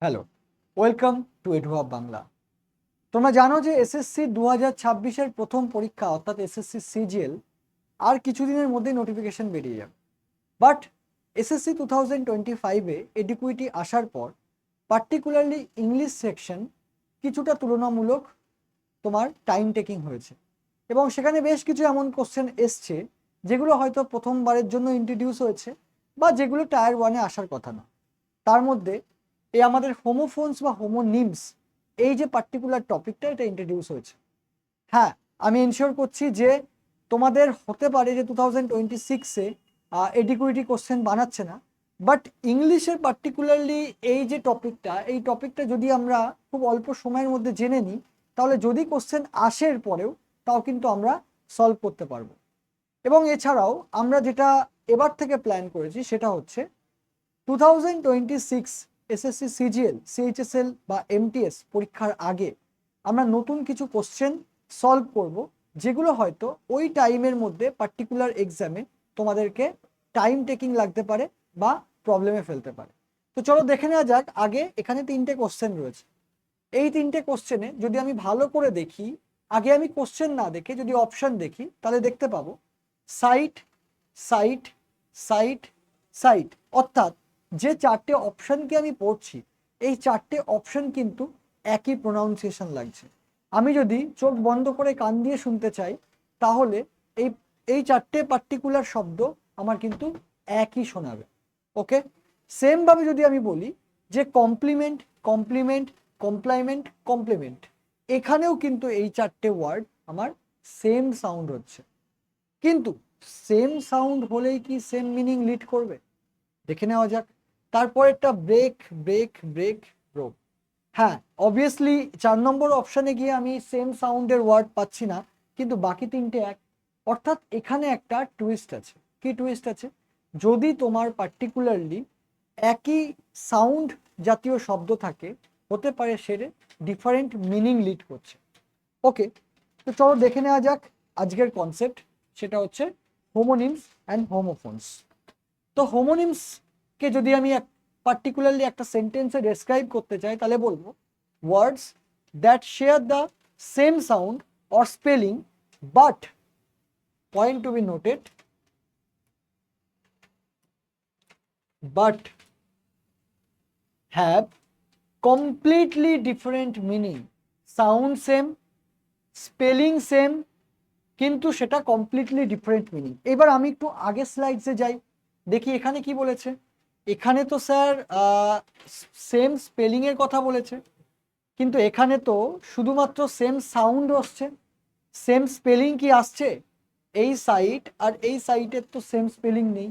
Hello, welcome to এডুহাব Bangla. তোমরা জানো যে এসএসসি 2026-এর প্রথম পরীক্ষা অর্থাৎ এসএসসি সিজিএল আর কিছুদিনের মধ্যেই নোটিফিকেশন বেরিয়ে যাবে। বাট এসএসসি 2025-এ এডিকুইটি আসার পর পার্টিকুলারলি ইংলিশ সেকশন কিছুটা তুলনামূলক তোমার টাইম টেকিং হয়েছে এবং সেখানে বেশ কিছু এমন কোশ্চেন এসছে যেগুলো হয়তো প্রথমবারের জন্য ইন্ট্রোডিউস হয়েছে বা যেগুলো টায়ার ওয়ানে আসার কথা না। তার মধ্যে এই আমাদের হোমোফোনস বা হোমোনিমস এই যে পার্টিকুলার টপিকটা এটা ইন্ট্রোডিউস হয়েছে। হ্যাঁ, আমি এনশিওর করছি যে তোমাদের হতে পারে যে 2026-এ এডিকুইটি কোশ্চেন বানাচ্ছে না, বাট ইংলিশের পার্টিকুলারলি এই যে টপিকটা যদি আমরা খুব অল্প সময়ের মধ্যে জেনে নিই তাহলে যদি কোশ্চেন আসে এর পরেও তাও কিন্তু আমরা সলভ করতে পারবো। এবং এছাড়াও আমরা যেটা এবার থেকে প্ল্যান করেছি সেটা হচ্ছে 2026 এসএসসি সিজিএল সিএইচএসএল বা এমটিএস পরীক্ষার আগে আমরা নতুন কিছু কোশ্চেন সলভ করব যেগুলো হয়তো ওই টাইমের মধ্যে পার্টিকুলার এক্সামে তোমাদেরকে টাইম টেকিং লাগতে পারে বা প্রবলেমে ফেলতে পারে। তো চলো দেখে নেওয়া যাক। আগে এখানে 3টে কোশ্চেন রয়েছে। এই 3টে কোশ্চেনে যদি আমি ভালো করে দেখি, আগে আমি কোশ্চেন না দেখে যদি অপশন দেখি তাহলে দেখতে পাবো সাইট সাইট সাইট সাইট, অর্থাৎ যে 4টে অপশনকে আমি পড়ছি এই 4টে অপশন কিন্তু একই প্রোনাউন্সিয়েশন লাগছে। আমি যদি চোখ বন্ধ করে কান দিয়ে শুনতে চাই তাহলে এই এই 4টে পার্টিকুলার শব্দ আমার কিন্তু একই শোনাবে। ওকে, সেম ভাবে যদি আমি বলি যে কমপ্লিমেন্ট কমপ্লিমেন্ট কমপ্লাইমেন্ট কমপ্লিমেন্ট, এখানেও কিন্তু এই 4টে ওয়ার্ড আমার সেম সাউন্ড হচ্ছে। কিন্তু সেম সাউন্ড হলেই কি সেম মিনিং লিড করবে? দেখে নেওয়া যাক। তারপরেরটা ব্রেক ব্রেক ব্রেক রোপ। হ্যাঁ, অবভিয়াসলি 4 নম্বর অপশানে গিয়ে আমি সেম সাউন্ডের ওয়ার্ড পাচ্ছি না, কিন্তু বাকি 3টে এক। অর্থাৎ এখানে একটা টুইস্ট আছে। কি টুইস্ট আছে? যদি তোমার পার্টিকুলারলি একই সাউন্ড জাতীয় শব্দ থাকে হতে পারে সেটা ডিফারেন্ট মিনিং লিড করছে। ওকে, তো চলো দেখে নেওয়া যাক আজকের কনসেপ্ট, সেটা হচ্ছে হোমোনিমস অ্যান্ড হোমোফোনস। তো হোমোনিমসকে যদি আমি পার্টিকুলারলি একটা সেন্টেন্সে ডেসক্রাইব করতে চাই তাহলে বলবো words that share the same sound or spelling but, point to be noted, but have completely different meaning. Sound same, spelling same, কিন্তু সেটা কমপ্লিটলি ডিফারেন্ট মিনিং। এবার আমি একটু আগের স্লাইডসে যাই, দেখি এখানে কি বলেছে। এখানে তো স্যার সেম স্পেলিং এর কথা বলেছে, কিন্তু এখানে তো শুধুমাত্র সেম সাউন্ড আসছে, সেম স্পেলিং কি আসছে? এই সাইট আর এই সাইটের তো সেম স্পেলিং নেই।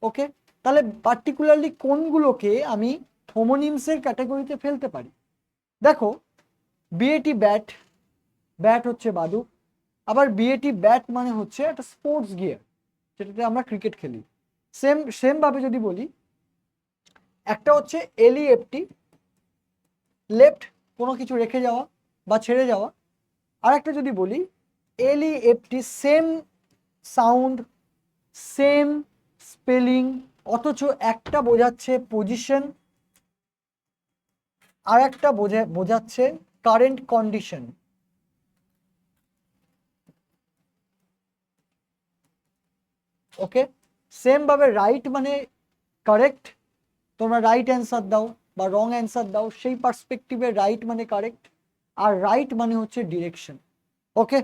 ওকে, তাহলে পার্টিকুলারলি কোনগুলোকে আমি হোমোনিমসের ক্যাটাগরিতে ফেলতে পারি? দেখো, বিএটি ব্যাট, ব্যাট হচ্ছে বাদুক। আবার বিএটি ব্যাট মানে হচ্ছে একটা স্পোর্টস গিয়ার যেটাতে আমরা ক্রিকেট খেলি। সেম ভাবে যদি বলি, একটা হচ্ছে এলইএফটি, লেফট, কোনো কিছু রেখে যাওয়া বা ছেড়ে যাওয়া। আর একটা যদি বলি এলইএফটি, সেম সাউন্ড, সেম স্পেলিং, অথচ একটা বোঝাচ্ছে পজিশন আর একটা বোঝাচ্ছে কারেন্ট কন্ডিশন। ওকে, সেম ভাবে রাইট মানে কারেক্ট, তোমরা রাইট অ্যান্সার দাও বা রং অ্যান্সার দাও, সেই পার্সপেক্টিভে রাইট মানে কারেক্ট আর রাইট মানে হচ্ছে ডিরেকশন। ওকে,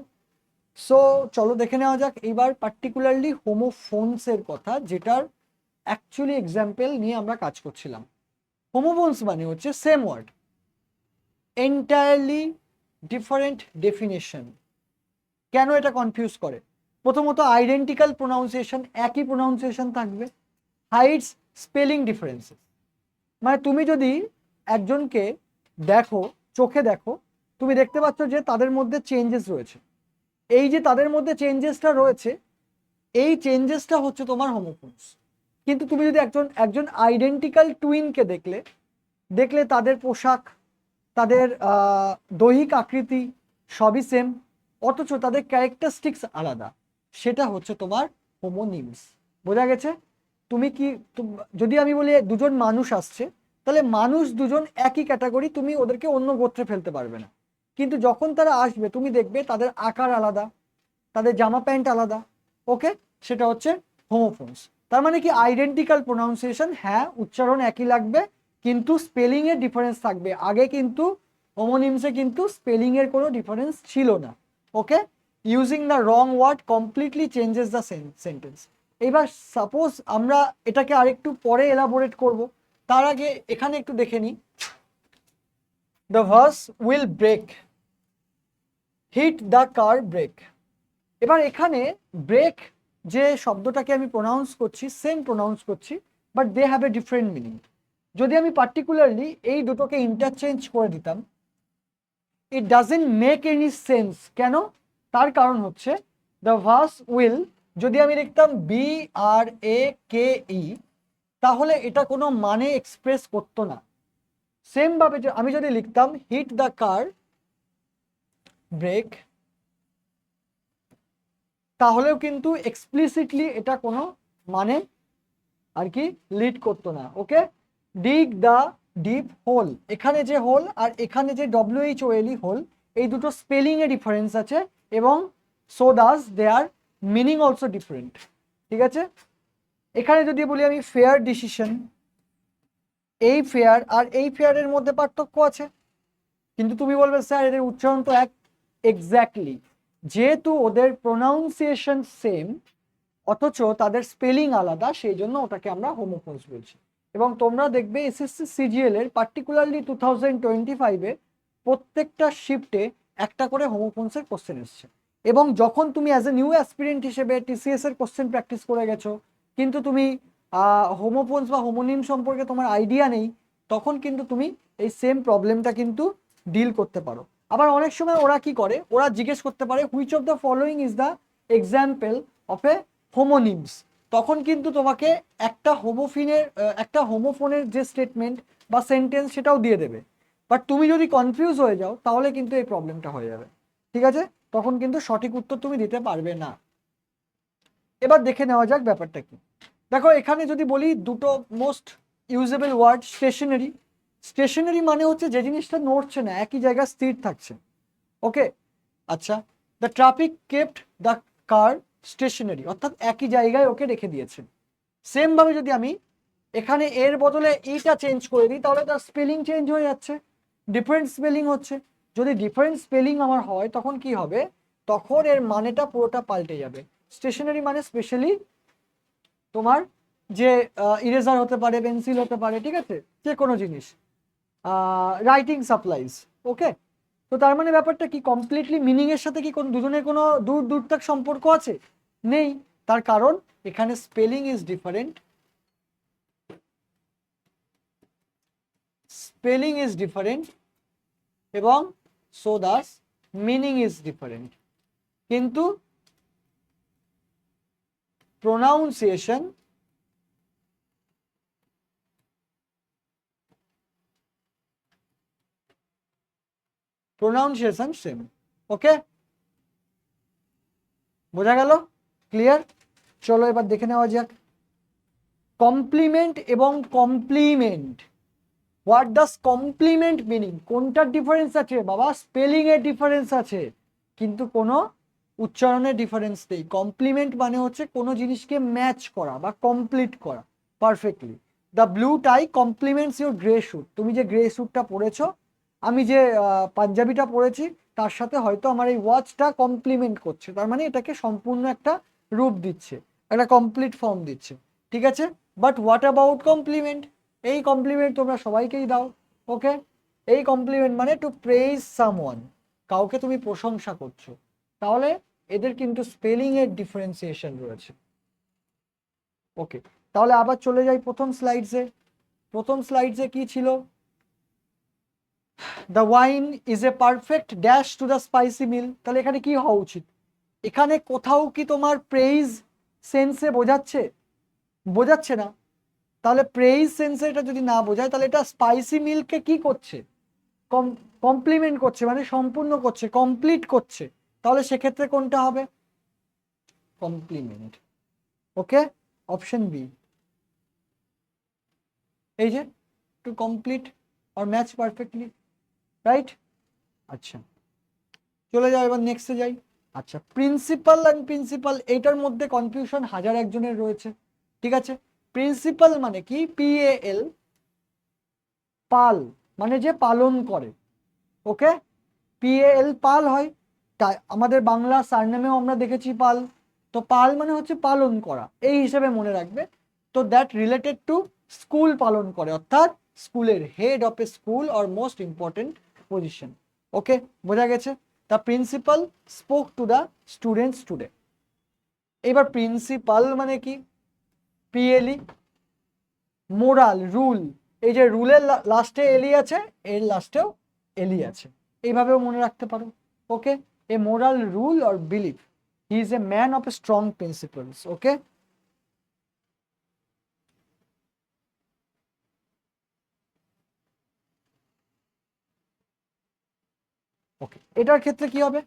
সো চলো দেখে নেওয়া যাক এইবার পার্টিকুলারলি হোমোফোনসের কথা, যেটার অ্যাকচুয়ালি এক্সাম্পল নিয়ে আমরা কাজ করছিলাম। হোমোফোনস মানে হচ্ছে same word, entirely different definition. কেন এটা কনফিউজ করে? প্রথমত আইডেন্টিক্যাল প্রোনাউন্সিয়েশন, একই প্রোনাউন্সিয়েশন থাকবে, হাইটস স্পেলিং ডিফারেন্সেস। মানে তুমি যদি একজনকে দেখো, চোখে দেখো, তুমি দেখতে পাচ্ছ যে তাদের মধ্যে চেঞ্জেস রয়েছে। এই যে তাদের মধ্যে চেঞ্জেসটা রয়েছে, এই চেঞ্জেসটা হচ্ছে তোমার হোমোফোনস। কিন্তু তুমি যদি একজন আইডেন্টিক্যাল টুইনকে দেখলে তাদের পোশাক, তাদের দৈহিক আকৃতি সবই সেম, অথচ তাদের ক্যারেক্টারিস্টিক্স আলাদা, সেটা হচ্ছে তোমার হোমোনিমস। বোঝা গেছে? তুমি কি যদি আমি বলি দুজন মানুষ আসছে, তাহলে মানুষ দুজন একই ক্যাটাগরি, তুমি ওদেরকে অন্য গোত্রে ফেলতে পারবে না। কিন্তু যখন তারা আসবে তুমি দেখবে তাদের আকার আলাদা, তাদের জামা প্যান্ট আলাদা, ওকে, সেটা হচ্ছে হোমোফোনস। তার মানে কি আইডেন্টিক্যাল প্রোনাউন্সিয়েশন, হ্যাঁ উচ্চারণ একই লাগবে কিন্তু স্পেলিং এর ডিফারেন্স থাকবে। আগে কিন্তু হোমোনিমসে কিন্তু স্পেলিং এর কোনো ডিফারেন্স ছিল না, okay. Using the wrong word completely changes the sentence. এবার সাপোজ আমরা এটাকে আরেকটু পরে এলাবোরেট করব, তার আগে এখানে একটু দেখে নিই। The vase will break, hit the car brake. এবার এখানে ব্রেক যে শব্দটাকে আমি প্রোনাউন্স করছি সেম প্রোনাউন্স করছি, but they have a different meaning. যদি আমি পার্টিকুলারলি এই দুটোকে ইন্টারচেঞ্জ করে দিতাম, it doesn't make any sense. কেন? তার কারণ হচ্ছে দ্য ভার্স উইল যদি আমি লিখতাম BRAKE, তাহলে এটা কোনো মানে এক্সপ্রেস করতো না। সেম ভাবে আমি যদি লিখতাম হিট দ্য কার ব্রেক, তাহলেও কিন্তু এক্সপ্লিসিটলি এটা কোনো মানে আর কি লিড করতো না, ওকে। ডিগ দ্য ডিপ হোল, এখানে যে হোল আর এখানে যে WHOLE হোল, এই দুটো স্পেলিং এ ডিফারেন্স আছে এবং so does their meaning also different, ঠিক আছে। এখানে যদি বলি আমি ফেয়ার ডিসিশন, এই ফেয়ার আর এই ফেয়ারের মধ্যে পার্থক্য আছে, কিন্তু তুমি বলবে স্যার এদের উচ্চারণ তো এক। এক্স্যাক্টলি, যেহেতু ওদের প্রোনাউন্সিয়েশন সেম অথচ তাদের স্পেলিং আলাদা, সেই জন্য ওটাকে আমরা হোমোফোনস বলছি। এবং তোমরা দেখবে SSC CGL এর পার্টিকুলারলি 2025-এ প্রত্যেকটা শিফটে একটা করে হোমোফোনসের কোশ্চেন এসছে। এবং যখন তুমি অ্যাজ এ নিউ অ্যাসপিরেন্ট হিসেবে TCS এর কোশ্চেন প্র্যাকটিস করে গেছো কিন্তু তুমি হোমোফোনস বা হোমোনিম সম্পর্কে তোমার আইডিয়া নেই, তখন কিন্তু তুমি এই সেম প্রবলেমটা কিন্তু ডিল করতে পারো। আবার অনেক সময় ওরা কি করে, ওরা জিজ্ঞেস করতে পারে which of the following is the example of এ হোমোনিমস। তখন কিন্তু তোমাকে একটা হোমোফোনের যে স্টেটমেন্ট বা সেন্টেন্স সেটাও দিয়ে দেবে, বাট তুমি যদি কনফিউজ হয়ে যাও তাহলে কিন্তু এই প্রবলেমটা হয়ে যাবে, ঠিক আছে। তখন কিন্তু সঠিক উত্তর তুমি দিতে পারবে না। এবার দেখে নেওয়া যাক ব্যাপারটা কি। দেখো এখানে যদি বলি দুটো most usable word, stationary. Stationary মানে হচ্ছে যে জিনিসটা নড়ছে না, একই জায়গায় স্থির থাকছে, ওকে। আচ্ছা, the traffic kept the car stationary, অর্থাৎ একই জায়গায় ওকে রেখে দিয়েছে। সেম ভাবে যদি আমি এখানে এর বদলে ইটা চেঞ্জ করে দিই তাহলে তার স্পেলিং চেঞ্জ হয়ে যাচ্ছে, ডিফারেন্ট স্পেলিং হচ্ছে। যদি ডিফারেন্ট স্পেলিং আমার হয় তখন কি হবে, তখন এর মানেটা পুরোটা পাল্টে যাবে। স্টেশনারি মানে স্পেশালি তোমার যে ইরেজার হতে পারে, পেন্সিল হতে পারে, ঠিক আছে, যে কোনো জিনিস, রাইটিং সাপ্লাইজ, ওকে। তো তার মানে ব্যাপারটা কি, কমপ্লিটলি মিনিং এর সাথে কি কোন দুজনের কোনো দূর দূরত্ব সম্পর্ক আছে? নেই। তার কারণ এখানে spelling is different, spelling is different এবং so thus meaning is different, কিন্তু প্রোনাউন্সিয়েশন সেম, ওকে। বোঝা গেল? ক্লিয়ার? চলো এবার দেখে নেওয়া যাক কমপ্লিমেন্ট এবং compliment. What does complement meaning? কোনটার ডিফারেন্স আছে বাবা? স্পেলিং এর ডিফারেন্স আছে কিন্তু কোনো উচ্চারণের ডিফারেন্স নেই। কমপ্লিমেন্ট মানে হচ্ছে কোনো জিনিসকে ম্যাচ করা বা কমপ্লিট করা perfectly. The blue tie complements your grey suit. তুমি যে গ্রে স্যুটটা পরেছো, আমি যে পাঞ্জাবিটা পরেছি, তার সাথে হয়তো আমার এই ওয়াচটা কমপ্লিমেন্ট করছে, তার মানে এটাকে সম্পূর্ণ একটা রূপ দিচ্ছে, একটা কমপ্লিট ফর্ম দিচ্ছে, ঠিক আছে। But what about compliment? এই কমপ্লিমেন্ট তোমরা সবাইকেই দাও, ওকে। এই কমপ্লিমেন্ট মানে টু প্রেইজ সামওয়ান, কাউকে তুমি প্রশংসা করছো, তাহলে এদের কিন্তু স্পেলিং এর ডিফারেন্সিয়েশন রয়েছে, ওকে। তাহলে আবার চলে যাই প্রথম স্লাইডসে। প্রথম স্লাইডসে কি ছিল? The wine is a perfect dash to the spicy meal. তাহলে এখানে কি হওয়া উচিত? এখানে কোথাও কি তোমার প্রেইজ সেন্সে বোঝাচ্ছে? বোঝাচ্ছে না। তাহলে প্রেইজ সেন্সে এটা যদি না বোঝায় তাহলে এটা স্পাইসি মিল্ককে কি করছে? কমপ্লিমেন্ট করছে, মানে সম্পূর্ণ করছে, কমপ্লিট করছে। তাহলে সেক্ষেত্রে কোনটা হবে? Complement, okay. Option B. এই যে to complete or match perfectly, right? আচ্ছা, চলে যাও এবার নেক্সটে যাই। আচ্ছা, প্রিন্সিপাল অ্যান্ড প্রিন্সিপাল, এটার মধ্যে কনফিউশন হাজার একজনের রয়েছে, ঠিক আছে? প্রিন্সিপাল মানে কি? PAL, পাল মানে যে পালন করে, ওকে? PAL পাল হয়, তাই আমাদের বাংলা সারনেমেও আমরা দেখেছি পাল। তো পাল মানে হচ্ছে পালন করা, এই হিসেবে মনে রাখবে। তো দ্যাট রিলেটেড টু স্কুল পালন করে, অর্থাৎ স্কুলের head of a school or most important position, okay? বোঝা গেছে? The principal spoke to the students today. এবার প্রিন্সিপাল মানে কি? PLE, মোরাল, রুল, এই যে রুলের লাস্টে এলি আছে, এর লাস্টেও এলি আছে, এইভাবেও মনে রাখতে পারো, okay? A moral rule or belief, he is a man of strong principles, okay? Okay, এটার ক্ষেত্রে কি হবে?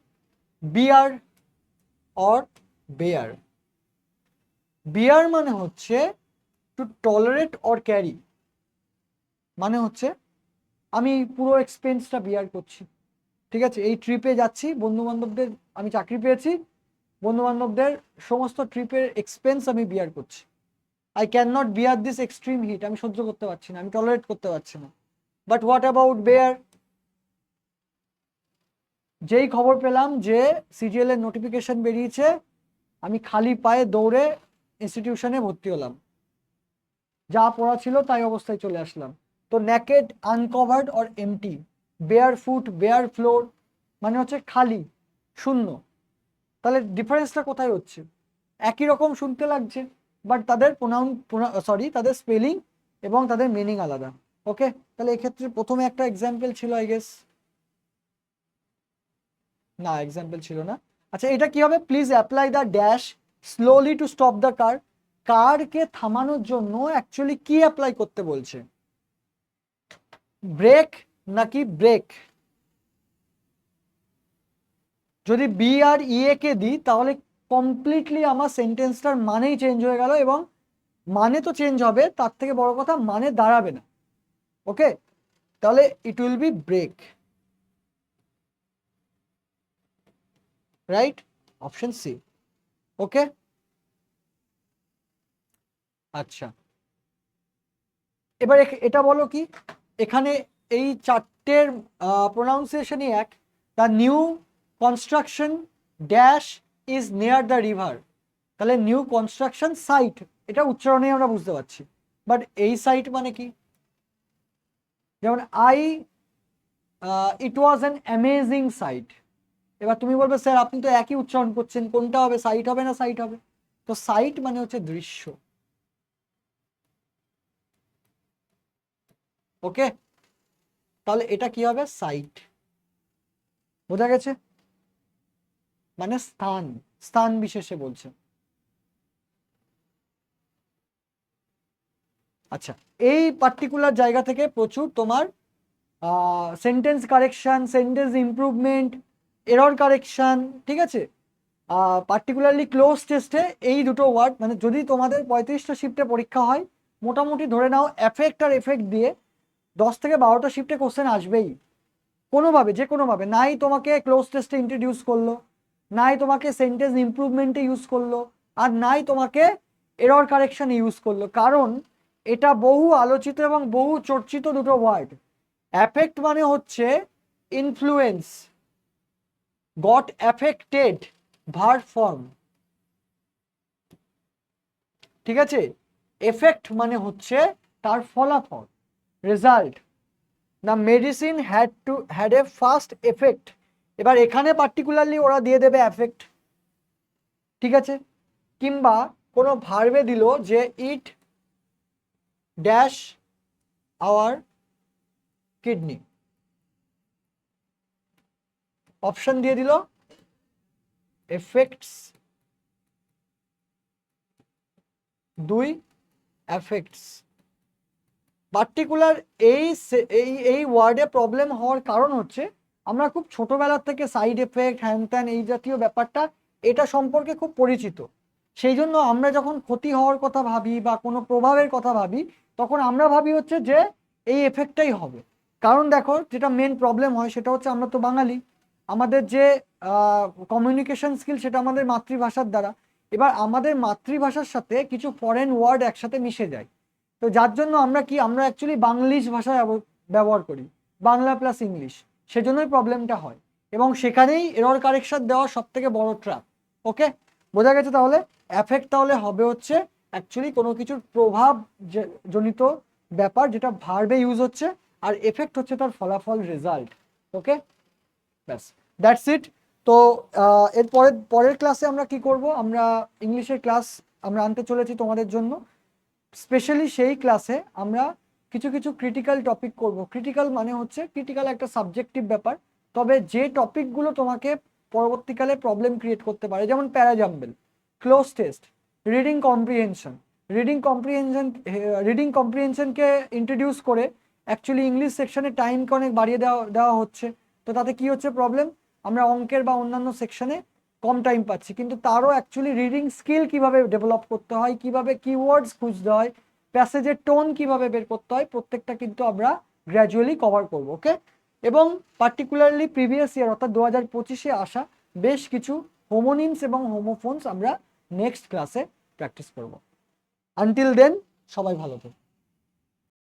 বিয়ার অর বেয়ার। বিয়ার মানে হচ্ছে টু টলারেট অর ক্যারি, মানে হচ্ছে আমি পুরো এক্সপেন্সটা বিয়ার করছি, ঠিক আছে? এই ট্রিপে যাচ্ছি, বন্ধু বান্ধবদের, আমি চাকরি পেয়েছি, বন্ধু বান্ধবদের সমস্ত ট্রিপের এক্সপেন্স আমি বিয়ার করছি। I can not bear this extreme heat, আমি সহ্য করতে পারছি না, আমি টলারেট করতে পারছি না। But what about bare? যেই খবর পেলাম যে CGL এর নোটিফিকেশন বেরিয়েছে, আমি খালি পায়ে দৌড়ে ইনস্টিটিউশনে ভর্তি হলাম, যা পড়া ছিল তাই অবস্থায় চলে আসলাম। তো naked, uncovered or empty, bare foot, bare floor মানে হচ্ছে খালি, শূন্য। তাহলে ডিফারেন্সটা কোথায় হচ্ছে? একই রকম শুনতে লাগছে, বাট তাদের তাদের স্পেলিং এবং তাদের মিনিং আলাদা, ওকে? তাহলে এক্ষেত্রে প্রথমে একটা এক্সাম্পল ছিল, আই গেস, না এক্সাম্পল ছিল না। আচ্ছা, এটা কি হবে? Please apply the dash slowly to stop the car. কারকে থামানোর জন্য অ্যাকচুয়ালি কি অ্যাপ্লাই করতে বলছে? ব্রেক নাকি ব্রেক? যদি বি আর ইএ কে দিই তাহলে কমপ্লিটলি আমার সেন্টেন্সটার মানেই চেঞ্জ হয়ে গেল, এবং মানে তো চেঞ্জ হবে, তার থেকে বড় কথা মানে দাঁড়াবে না, ওকে? তাহলে it will be break, right? Option C, okay? আচ্ছা, এবার এটা বলো কি? এখানে এই চারটের প্রোনাউন্সিয়েশনই এক। The new construction dash is near the river, তাহলে নিউ কনস্ট্রাকশন সাইট, এটা উচ্চারণে আমরা বুঝতে পারছি, বাট এই সাইট মানে কি? যেমন ইট ওয়াজ অ্যান অ্যামেজিং সাইট। এবার তুমি বলবে স্যার আপনি তো একই উচ্চারণ করছেন, কোনটা হবে, সাইট হবে না সাইট হবে? তো সাইট মানে হচ্ছে দৃশ্য, ওকে? তাহলে এটা কি হবে? সাইট, বোঝা গেছে? মানে স্থান, স্থান বিশেষে বলছে। আচ্ছা, এই পার্টিকুলার জায়গা থেকে প্রচুর তোমার sentence correction, sentence improvement, error correction, ঠিক আছে? পার্টিকুলারলি ক্লোজ টেস্টে এই দুটো ওয়ার্ড, মানে যদি তোমাদের 35টা শিফটে পরীক্ষা হয়, মোটামুটি ধরে নাও এফেক্ট আর এফেক্ট দিয়ে 10 থেকে 12টা শিফটে কোশ্চেন আসবেই, কোনোভাবে, যে কোনোভাবে। নাই তোমাকে ক্লোজ টেস্টে ইন্ট্রোডিউস করলো, নাই তোমাকে সেন্টেন্স ইমপ্রুভমেন্টে ইউজ করলো, আর নাই তোমাকে এরর কারেকশন ইউজ করলো, কারণ এটা বহু আলোচিত এবং বহু চর্চিত দুটো ওয়ার্ড। অ্যাফেক্ট মানে হচ্ছে influence, goat affected, verb form, ঠিক আছে? এফেক্ট মানে হচ্ছে তার ফলাফল, result. The medicine had a fast effect, এবার এখানে পার্টিকুলারলি ওরা দিয়ে দেবে এফেক্ট, ঠিক আছে? কিংবা কোনো ভার্বে দিল যে it dash our kidney, option দিয়ে দিল এফেক্টস 2, এফেক্টস। পার্টিকুলার এই ওয়ার্ডে প্রবলেম হওয়ার কারণ হচ্ছে আমরা খুব ছোটবেলা থেকে সাইড এফেক্ট, হ্যান ত্যান, এই জাতীয় ব্যাপারটা এটা সম্পর্কে খুব পরিচিত। সেই জন্য আমরা যখন ক্ষতি হওয়ার কথা ভাবি বা কোনো প্রভাবের কথা ভাবি, তখন আমরা ভাবি হচ্ছে যে এই এফেক্টটাই হবে। কারণ দেখো যেটা মেন প্রবলেম হয় সেটা হচ্ছে আমরা তো বাঙালি, আমাদের যে কমিউনিকেশন স্কিল সেটা আমাদের মাতৃভাষার দ্বারা। এবার আমাদের মাতৃভাষার সাথে কিছু ফরেন ওয়ার্ড একসাথে মিশে যায়, তো যার জন্য আমরা অ্যাকচুয়ালি বাংলিশ ভাষা ব্যবহার করি, বাংলা প্লাস ইংলিশ, সেজন্যই প্রবলেমটা হয়। এবং সেখানেই এরর কারেকশন দেওয়া সব থেকে বড় ট্র্যাপ। ওকে, বোঝা গেছে? তাহলে এফেক্ট তাহলে হবে হচ্ছে অ্যাকচুয়ালি কোনো কিছুর প্রভাব জনিত ব্যাপার যেটা ভার্বে ইউজ হচ্ছে, আর এফেক্ট হচ্ছে তার ফলাফল, রেজাল্ট। ওকে, ব্যাস, দ্যাটস ইট। তো এর পরের ক্লাসে আমরা কি করব, আমরা ইংলিশের ক্লাস আমরা আনতে চলেছি তোমাদের জন্য। স্পেশালি সেই ক্লাসে আমরা কিছু কিছু ক্রিটিক্যাল টপিক করব। ক্রিটিক্যাল মানে হচ্ছে ক্রিটিক্যাল একটা সাবজেক্টিভ ব্যাপার, তবে যে টপিকগুলো তোমাকে পরবর্তীকালে প্রবলেম ক্রিয়েট করতে পারে, যেমন para jumble, close test, reading comprehension. Reading কম্প্রিহেনশনকে ইন্ট্রোডিউস করে অ্যাকচুয়ালি ইংলিশ সেকশনে টাইমকে অনেক বাড়িয়ে দেওয়া হচ্ছে। তো তাতে কি হচ্ছে প্রবলেম, আমরা অঙ্কের বা অন্যান্য সেকশনে কম টাইম পাচ্ছি, কিন্তু তারও অ্যাকচুয়ালি রিডিং স্কিল কিভাবে ডেভেলপ করতে হয়, কিভাবে কিওয়ার্ডস খুঁজতে হয়, প্যাসেজের টোন কিভাবে বের করতে হয়, প্রত্যেকটা কিন্তু আমরা গ্র্যাজুয়ালি কভার করব। ওকে, এবং পার্টিকুলারলি প্রিভিয়াস ইয়ার অর্থাৎ 2025-এ আসা বেশ কিছু হোমোনিমস এবং হোমোফোনস আমরা নেক্সট ক্লাসে প্র্যাকটিস করব। আনটিল দেন সবাই ভালো থাকুন।